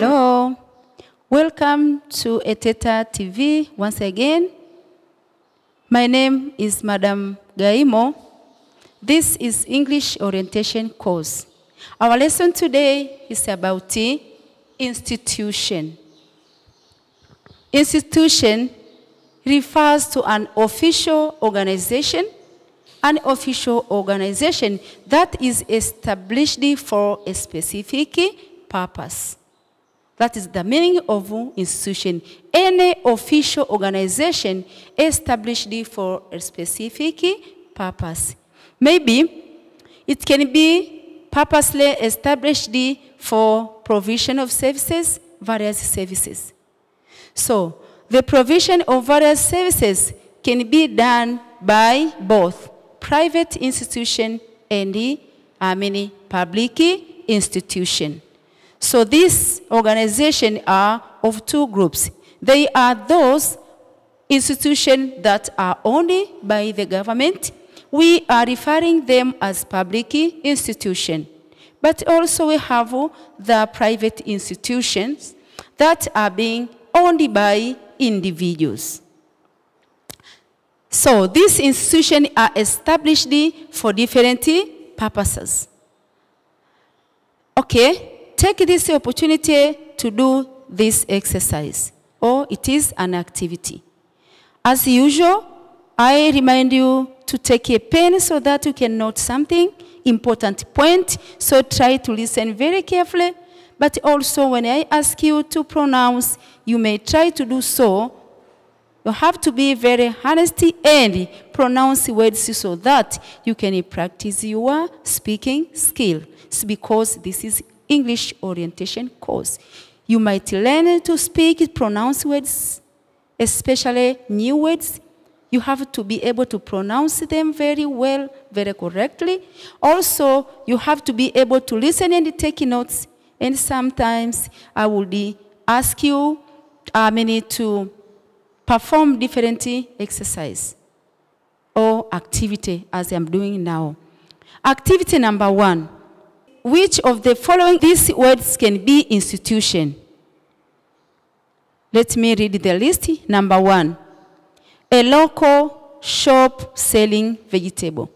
Hello, welcome to Eteta TV once again. My name is Madam Ghaimo. This is English orientation course. Our lesson today is about the institution. Institution refers to an official organization that is established for a specific purpose. That is the meaning of institution. Any official organization established for a specific purpose. Maybe it can be purposely established for provision of services, various services. So, the provision of various services can be done by both private institution and public institution. So these organizations are of two groups. They are those institutions that are owned by the government. We are referring them as public institutions. But also we have the private institutions that are being owned by individuals. So these institutions are established for different purposes. Okay. Take this opportunity to do this exercise, or it is an activity. As usual, I remind you to take a pen so that you can note something, important point, so try to listen very carefully, but also when I ask you to pronounce, you may try to do so. You have to be very honest and pronounce words so that you can practice your speaking skill. It's because this is English orientation course. You might learn to speak, pronounce words, especially new words. You have to be able to pronounce them very well, very correctly. Also, you have to be able to listen and take notes. And sometimes I will ask you to perform different exercise or activity as I'm doing now. Activity number 1. Which of the following these words can be institution? Let me read the list. Number 1, a local shop selling vegetable.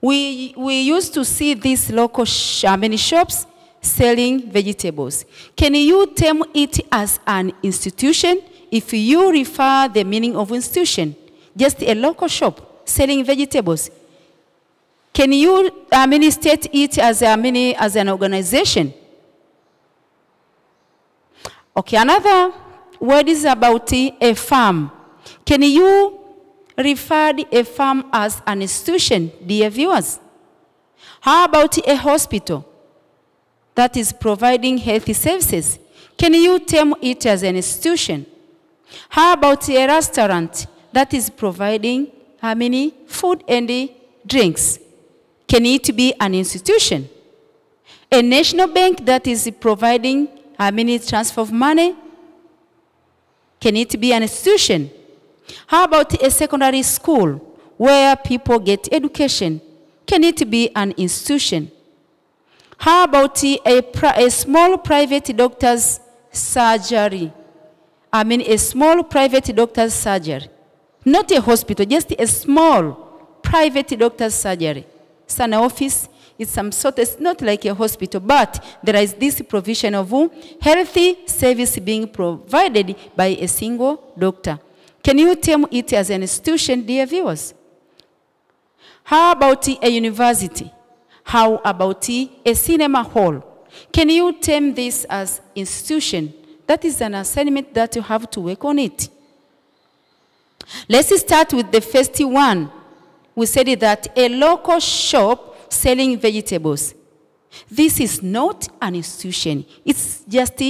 We used to see these local shops selling vegetables. Can you term it as an institution if you refer the meaning of institution? Just a local shop selling vegetables. Can you state it as an organization? Okay, another word is about a farm. Can you refer a farm as an institution, dear viewers? How about a hospital that is providing health services? Can you term it as an institution? How about a restaurant that is providing food and drinks? Can it be an institution? A national bank that is providing transfer of money? Can it be an institution? How about a secondary school where people get education? Can it be an institution? How about a small private doctor's surgery? A small private doctor's surgery. Not a hospital, just a small private doctor's surgery. It's an office, it's some sort, it's not like a hospital, but there is this provision of healthy service being provided by a single doctor. Can you term it as an institution, dear viewers? How about a university? How about a cinema hall? Can you term this as institution? That is an assignment that you have to work on it. Let's start with the first one. We said that a local shop selling vegetables. This is not an institution. It's just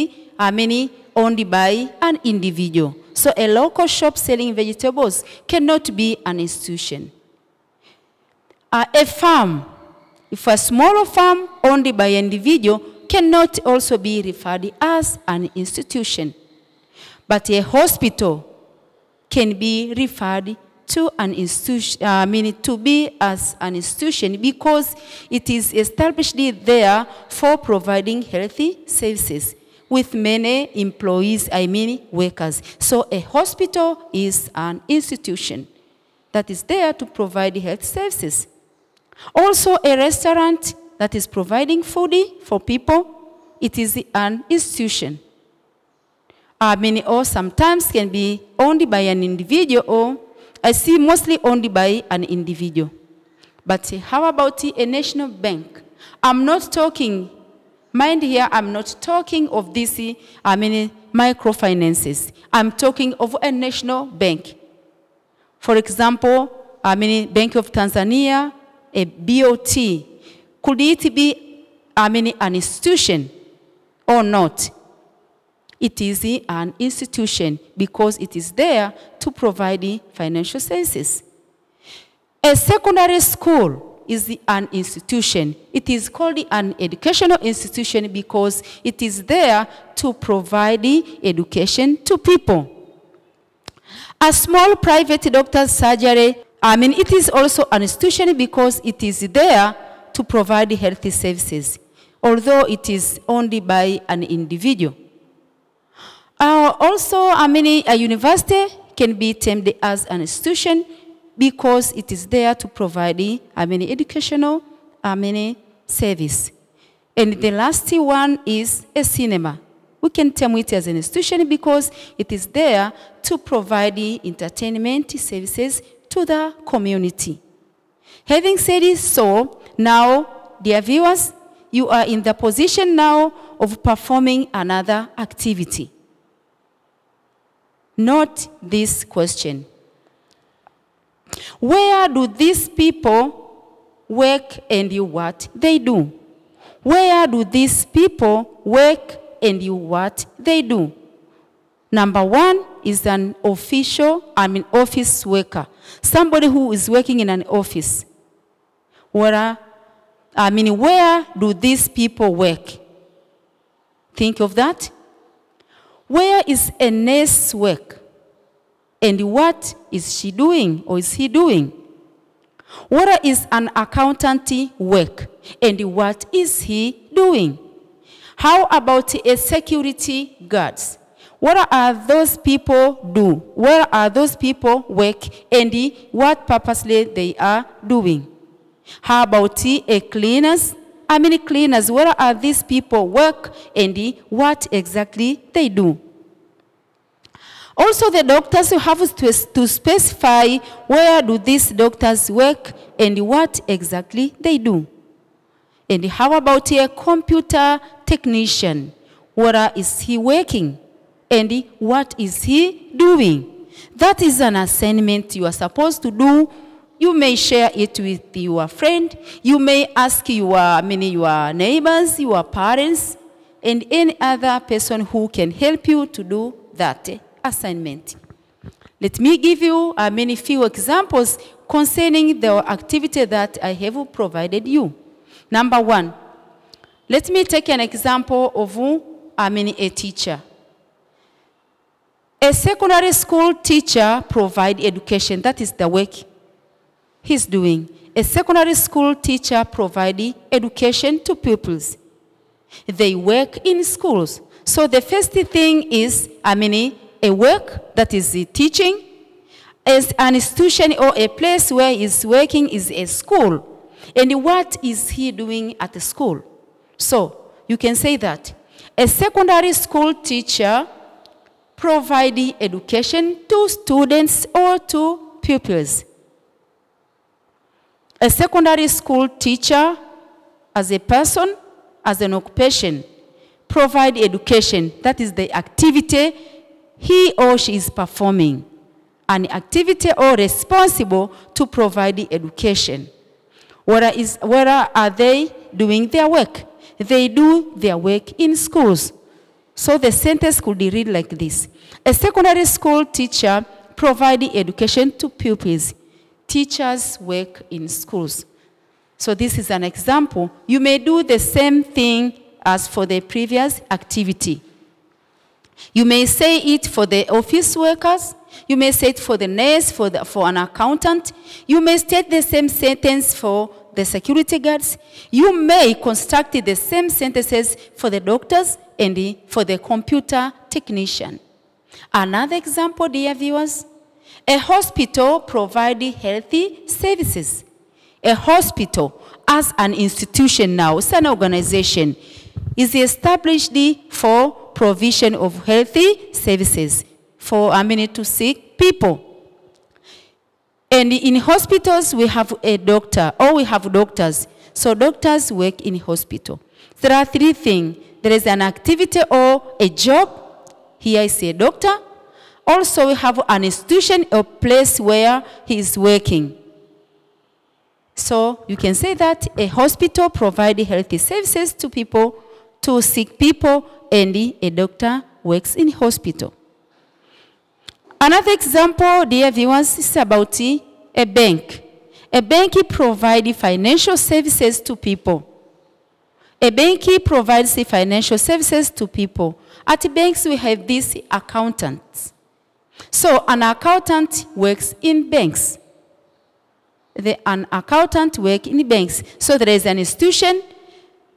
owned by an individual. So a local shop selling vegetables cannot be an institution. A farm, if a small farm owned by an individual, cannot also be referred as an institution. But a hospital can be referred to an institution, to be as an institution because it is established there for providing healthy services. with many employees, workers. So a hospital is an institution that is there to provide health services. Also a restaurant that is providing food for people, it is an institution. Or sometimes can be owned by an individual, or I see mostly owned by an individual. But how about a national bank? I'm not talking, mind here, I'm not talking of this, microfinances. I'm talking of a national bank. For example, Bank of Tanzania, a BOT. Could it be, an institution or not? It is an institution because it is there to provide financial services. A secondary school is an institution. It is called an educational institution because it is there to provide education to people. A small private doctor's surgery, it is also an institution because it is there to provide health services, although it is owned by an individual. Also, a university can be termed as an institution because it is there to provide educational service. And the last one is a cinema. We can term it as an institution because it is there to provide entertainment services to the community. Having said so, now, dear viewers, you are in the position now of performing another activity. Note this question. Where do these people work and what they do? Where do these people work and what they do? Number one is an official, office worker. Somebody who is working in an office. Where do these people work? Think of that. Where is a nurse work? And what is she doing or is he doing? Where is an accountant work? And what is he doing? How about a security guards? What are those people do? Where are those people work? And what purposely they are doing? How about a cleaners? Cleaners, where are these people work and what exactly they do? Also, the doctors have to specify where do these doctors work and what exactly they do. And how about a computer technician? Where is he working? And what is he doing? That is an assignment you are supposed to do. You may share it with your friend. You may ask your neighbors, your parents, and any other person who can help you to do that assignment. Let me give you few examples concerning the activity that I have provided you. Number one, let me take an example of a teacher. A secondary school teacher provides education. That is the work he's doing. A secondary school teacher provides education to pupils. They work in schools. So the first thing is, a work that is teaching. As an institution or a place where he's working is a school. And what is he doing at the school? So you can say that a secondary school teacher provides education to students or to pupils. A secondary school teacher, as a person, as an occupation, provides education. That is the activity he or she is performing. An activity or responsible to provide the education. Where are they doing their work? They do their work in schools. So the sentence could be read like this. A secondary school teacher provides education to pupils. Teachers work in schools. So this is an example. You may do the same thing as for the previous activity. You may say it for the office workers. You may say it for the nurse, for an accountant. You may state the same sentence for the security guards. You may construct the same sentences for the doctors and for the computer technician. Another example, dear viewers, a hospital provides healthy services. A hospital, as an institution now, it's an organization, is established for provision of healthy services for to sick people. And in hospitals, we have a doctor, or we have doctors. So doctors work in hospital. There are three things. There is an activity or a job. Here is a doctor. Also, we have an institution, a place where he is working. So you can say that a hospital provides healthy services to people, to sick people, and a doctor works in hospital. Another example, dear viewers, is about a bank. A bank provides financial services to people. A bank provides financial services to people. At banks, we have these accountants. So an accountant works in banks. An accountant works in banks. So there is an institution,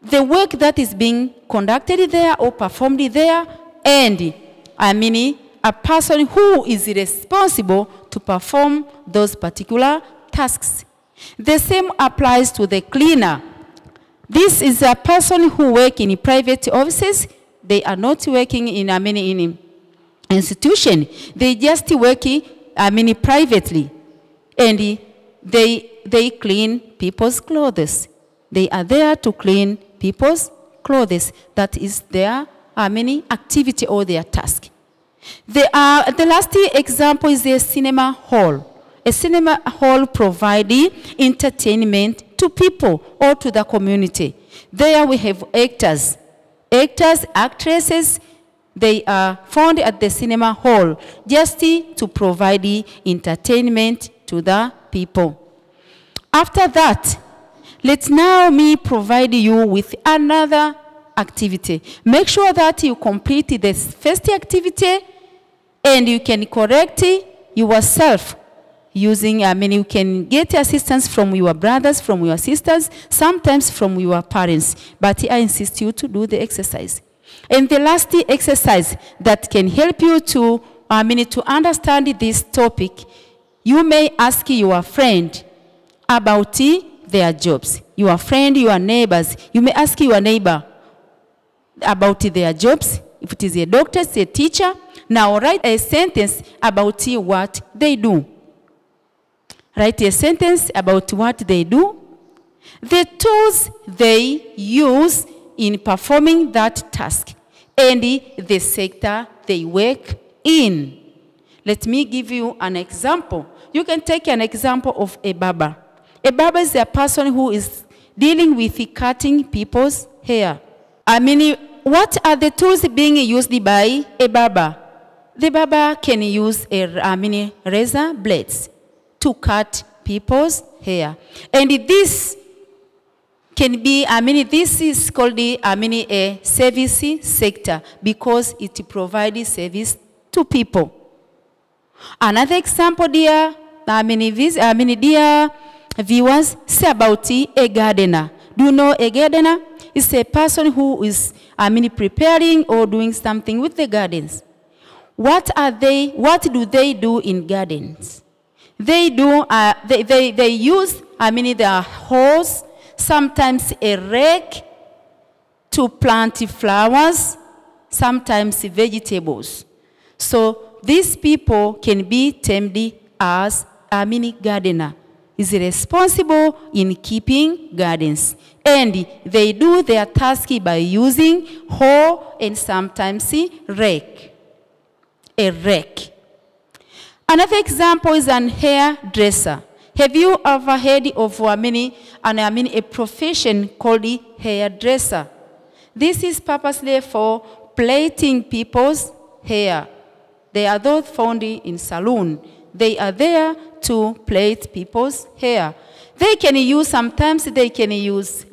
the work that is being conducted there or performed there, and a person who is responsible to perform those particular tasks. The same applies to the cleaner. This is a person who works in private offices. They are not working in in institution. They just work privately, and they clean people's clothes. They are there to clean people's clothes. That is their activity or their task. The last example is a cinema hall. A cinema hall provides entertainment to people or to the community. There we have actors. Actors, actresses, they are found at the cinema hall just to provide entertainment to the people. After that, let's now provide you with another activity. Make sure that you complete the first activity and you can correct yourself using, you can get assistance from your brothers, from your sisters, sometimes from your parents. But I insist you to do the exercise. And the last exercise that can help you to, to understand this topic, you may ask your friend about their jobs. Your friend, your neighbors. You may ask your neighbor about their jobs. If it is a doctor, a teacher, now write a sentence about what they do. Write a sentence about what they do, the tools they use in performing that task, and the sector they work in. Let me give you an example. You can take an example of a barber. A barber is a person who is dealing with cutting people's hair. What are the tools being used by a barber? The barber can use razor blades to cut people's hair. And this can be, this is called a service sector because it provides service to people. Another example, dear viewers, is about a gardener. Do you know a gardener? It's a person who is preparing or doing something with the gardens. What do they do in gardens? They use the hose, sometimes a rake to plant flowers, sometimes vegetables. So these people can be termed as gardener. Is responsible in keeping gardens. And they do their task by using hoe and sometimes rake. A rake. Another example is an hairdresser. Have you ever heard of a profession called hairdresser? This is purposely for plaiting people's hair. They are those found in saloon. They are there to plait people's hair. They can use, sometimes they can use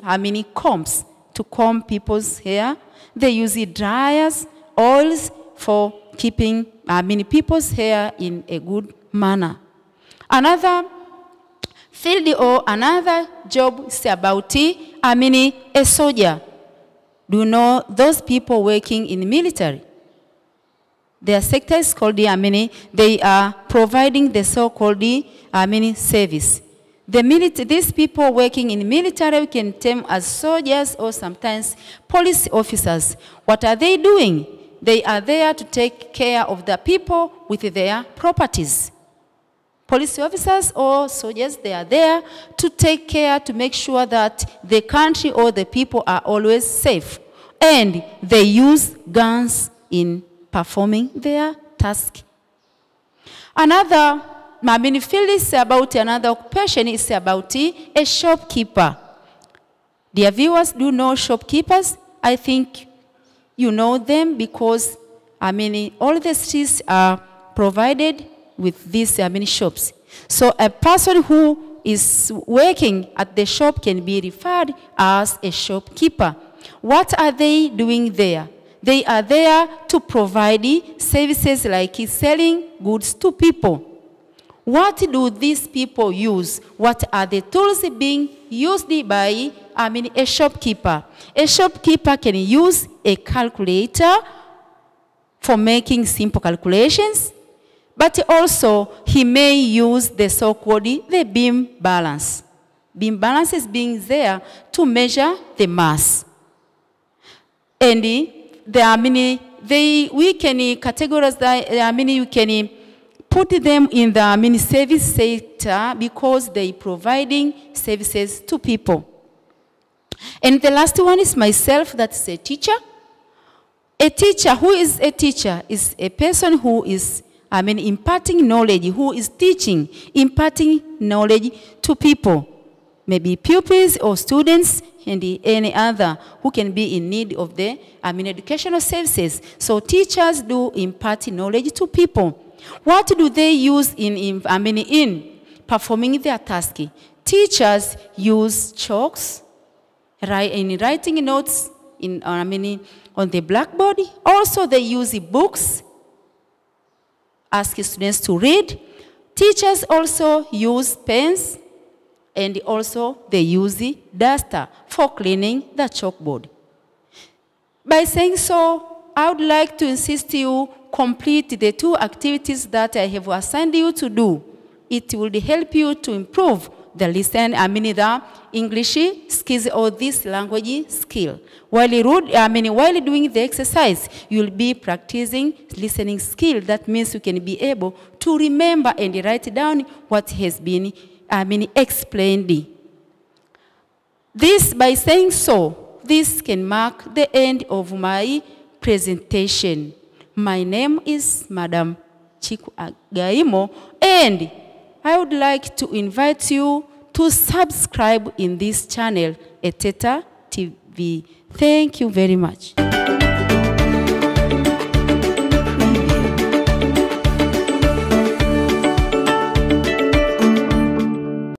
combs to comb people's hair. They use dryers, oils for keeping people's hair in a good manner. Another Field or another job is about, a soldier. Do you know those people working in the military? Their sector is called, they are providing the so-called, service. These people working in the military, we can term as soldiers or sometimes police officers. What are they doing? They are there to take care of the people with their properties. Police officers or soldiers, they are there to take care, to make sure that the country or the people are always safe. And they use guns in performing their task. Another field is about another occupation is about a shopkeeper. Dear viewers, do you know shopkeepers? I think you know them because, all the streets are provided with these, shops. So a person who is working at the shop can be referred as a shopkeeper. What are they doing there? They are there to provide services like selling goods to people. What do these people use? What are the tools being used by, a shopkeeper? A shopkeeper can use a calculator for making simple calculations, but also he may use the so-called the beam balance. Beam balance is being there to measure the mass. And we can categorize that, you can put them in the service sector because they providing services to people. And the last one is myself, that's a teacher. A teacher, who is a teacher, is a person who is, imparting knowledge, who is teaching, imparting knowledge to people. Maybe pupils or students and any other who can be in need of the, educational services. So teachers do impart knowledge to people. What do they use in performing their task? Teachers use chalks in writing notes on the blackboard. Also, they use books, ask students to read. Teachers also use pens, and also they use the duster for cleaning the chalkboard. By saying so, I would like to insist you complete the 2 activities that I have assigned you to do. It will help you to improve the the English skills or this language skill. While doing the exercise, you'll be practicing listening skill. That means you can be able to remember and write down what has been explained. This, by saying so, this can mark the end of my presentation. My name is Mwl.Chiku Ghaimo, and I would like to invite you to subscribe in this channel, Eteta TV. Thank you very much.